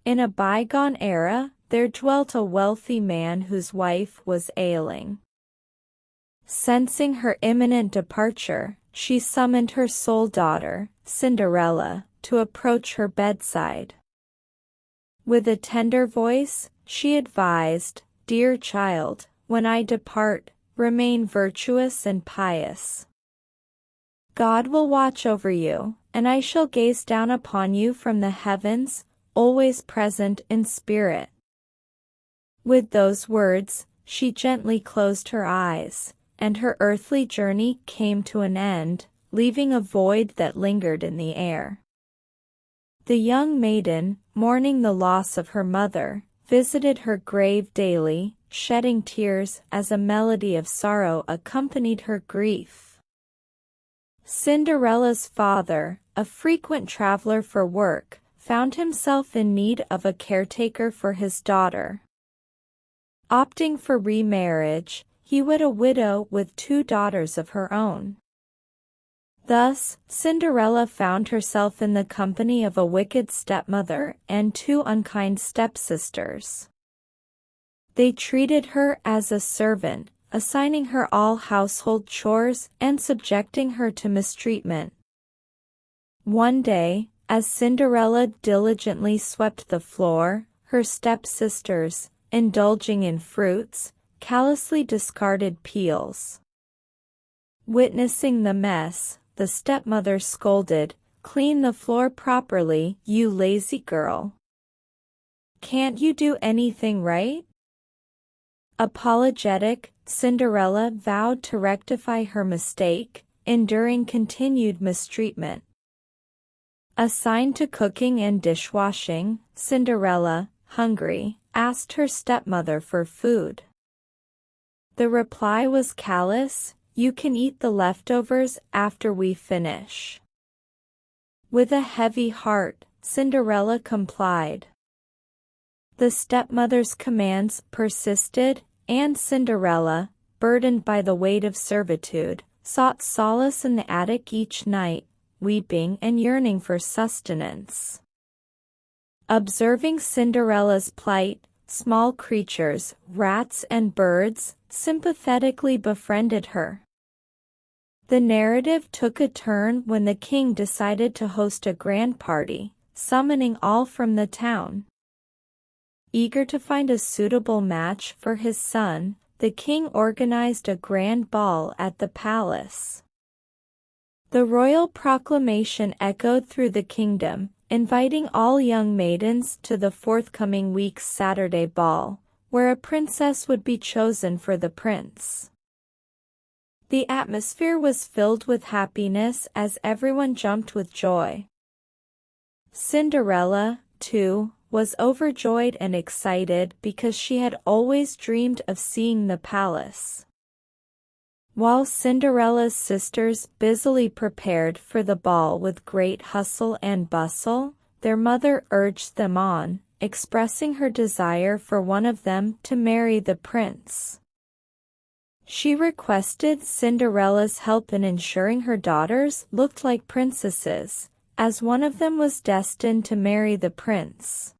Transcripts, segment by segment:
In a bygone era, there dwelt a wealthy man whose wife was ailing. Sensing her imminent departure, she summoned her sole daughter, Cinderella, to approach her bedside. With a tender voice, she advised, "Dear child, when I depart, remain virtuous and pious. God will watch over you, and I shall gaze down upon you from the heavens, always present in spirit." With those words, she gently closed her eyes, and her earthly journey came to an end, leaving a void that lingered in the air. The young maiden, mourning the loss of her mother, visited her grave daily, shedding tears as a melody of sorrow accompanied her grief. Cinderella's father, a frequent traveler for work, found himself in need of a caretaker for his daughter. Opting for remarriage, he wed a widow with 2 daughters of her own. Thus, Cinderella found herself in the company of a wicked stepmother and 2 unkind stepsisters. They treated her as a servant, assigning her all household chores and subjecting her to mistreatment. One day, as Cinderella diligently swept the floor, her stepsisters, indulging in fruits, callously discarded peels. Witnessing the mess, the stepmother scolded, "Clean the floor properly, you lazy girl. Can't you do anything right?" Apologetic, Cinderella vowed to rectify her mistake, enduring continued mistreatment. Assigned to cooking and dishwashing, Cinderella, hungry, asked her stepmother for food. The reply was callous, "You can eat the leftovers after we finish." With a heavy heart, Cinderella complied. The stepmother's commands persisted, and Cinderella, burdened by the weight of servitude, sought solace in the attic each night, weeping and yearning for sustenance. Observing Cinderella's plight, small creatures, rats and birds, sympathetically befriended her. The narrative took a turn when the king decided to host a grand party, summoning all from the town. Eager to find a suitable match for his son, the king organized a grand ball at the palace. The royal proclamation echoed through the kingdom, inviting all young maidens to the forthcoming week's Saturday ball, where a princess would be chosen for the prince. The atmosphere was filled with happiness as everyone jumped with joy. Cinderella, too, was overjoyed and excited because she had always dreamed of seeing the palace. While Cinderella's sisters busily prepared for the ball with great hustle and bustle, their mother urged them on, expressing her desire for one of them to marry the prince. She requested Cinderella's help in ensuring her daughters looked like princesses, as one of them was destined to marry the prince.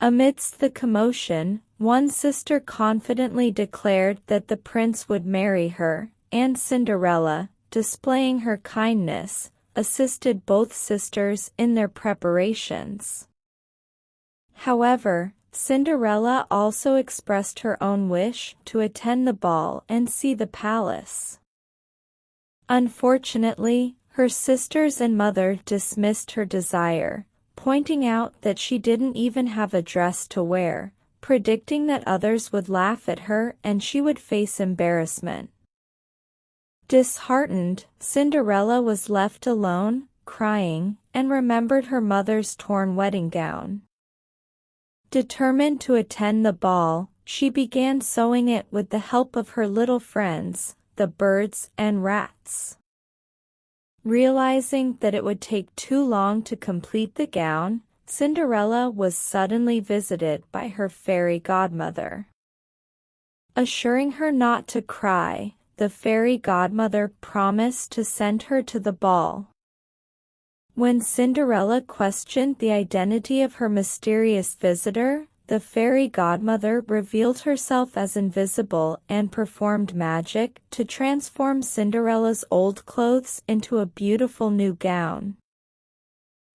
Amidst the commotion, one sister confidently declared that the prince would marry her, and Cinderella, displaying her kindness, assisted both sisters in their preparations. However, Cinderella also expressed her own wish to attend the ball and see the palace. Unfortunately, her sisters and mother dismissed her desire, pointing out that she didn't even have a dress to wear, predicting that others would laugh at her and she would face embarrassment. Disheartened, Cinderella was left alone, crying, and remembered her mother's torn wedding gown. Determined to attend the ball, she began sewing it with the help of her little friends, the birds and rats. Realizing that it would take too long to complete the gown, Cinderella was suddenly visited by her fairy godmother. Assuring her not to cry, the fairy godmother promised to send her to the ball. When Cinderella questioned the identity of her mysterious visitor, the fairy godmother revealed herself as invisible and performed magic to transform Cinderella's old clothes into a beautiful new gown.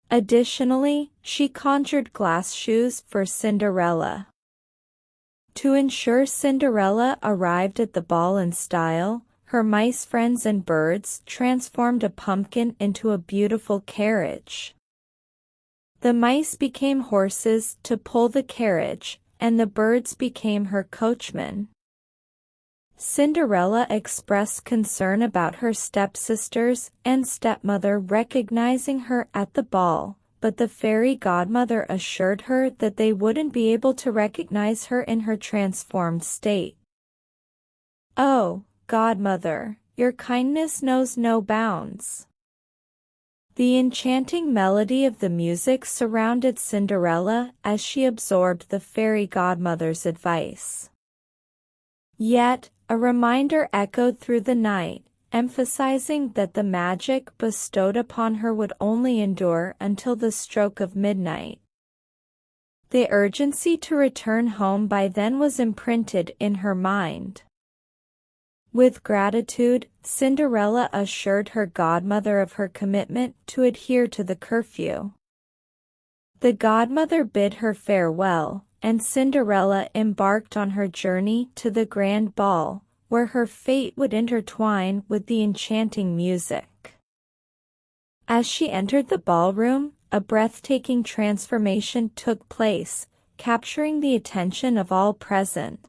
Additionally, she conjured glass shoes for Cinderella. To ensure Cinderella arrived at the ball in style, her mice friends and birds transformed a pumpkin into a beautiful carriage. The mice became horses to pull the carriage, and the birds became her coachmen. Cinderella expressed concern about her stepsisters and stepmother recognizing her at the ball, but the fairy godmother assured her that they wouldn't be able to recognize her in her transformed state. "Oh, godmother, your kindness knows no bounds." The enchanting melody of the music surrounded Cinderella as she absorbed the fairy godmother's advice. Yet, a reminder echoed through the night, emphasizing that the magic bestowed upon her would only endure until the stroke of midnight. The urgency to return home by then was imprinted in her mind. With gratitude, Cinderella assured her godmother of her commitment to adhere to the curfew. The godmother bid her farewell, and Cinderella embarked on her journey to the grand ball, where her fate would intertwine with the enchanting music. As she entered the ballroom, a breathtaking transformation took place, capturing the attention of all present.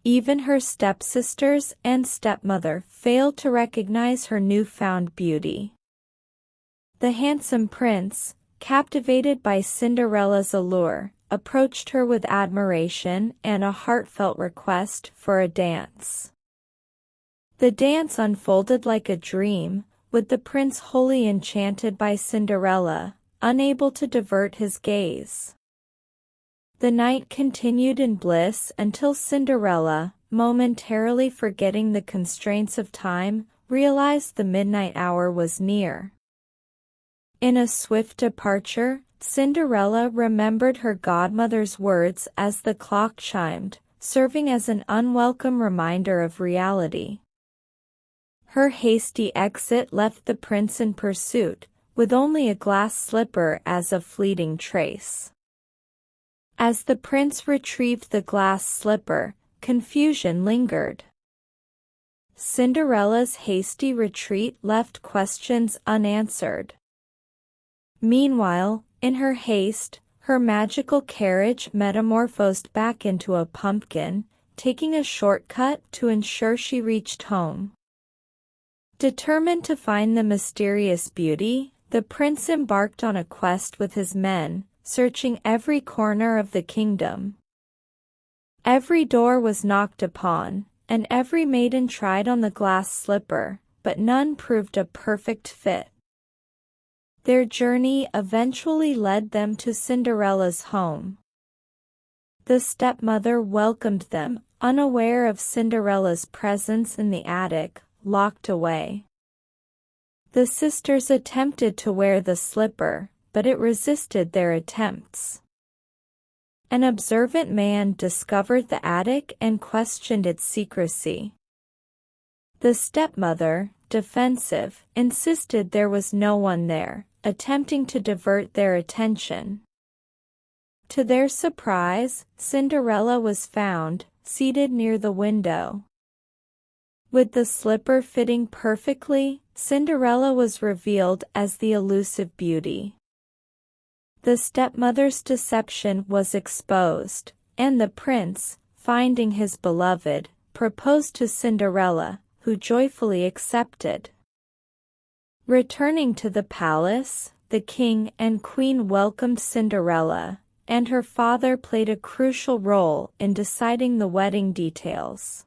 Even her stepsisters and stepmother failed to recognize her newfound beauty. The handsome prince, captivated by Cinderella's allure, approached her with admiration and a heartfelt request for a dance. The dance unfolded like a dream, with the prince wholly enchanted by Cinderella, unable to divert his gaze. The night continued in bliss until Cinderella, momentarily forgetting the constraints of time, realized the midnight hour was near. In a swift departure, Cinderella remembered her godmother's words as the clock chimed, serving as an unwelcome reminder of reality. Her hasty exit left the prince in pursuit, with only a glass slipper as a fleeting trace. As the prince retrieved the glass slipper, confusion lingered. Cinderella's hasty retreat left questions unanswered. Meanwhile, in her haste, her magical carriage metamorphosed back into a pumpkin, taking a shortcut to ensure she reached home. Determined to find the mysterious beauty, the prince embarked on a quest with his men, searching every corner of the kingdom. Every door was knocked upon, and every maiden tried on the glass slipper, but none proved a perfect fit. Their journey eventually led them to Cinderella's home. The stepmother welcomed them, unaware of Cinderella's presence in the attic, locked away. The sisters attempted to wear the slipper, but it resisted their attempts. An observant man discovered the attic and questioned its secrecy. The stepmother, defensive, insisted there was no one there, attempting to divert their attention. To their surprise, Cinderella was found, seated near the window. With the slipper fitting perfectly, Cinderella was revealed as the elusive beauty. The stepmother's deception was exposed, and the prince, finding his beloved, proposed to Cinderella, who joyfully accepted. Returning to the palace, the king and queen welcomed Cinderella, and her father played a crucial role in deciding the wedding details.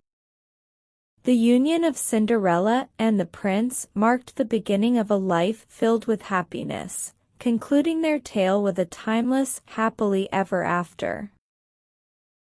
The union of Cinderella and the prince marked the beginning of a life filled with happiness, concluding their tale with a timeless happily ever after.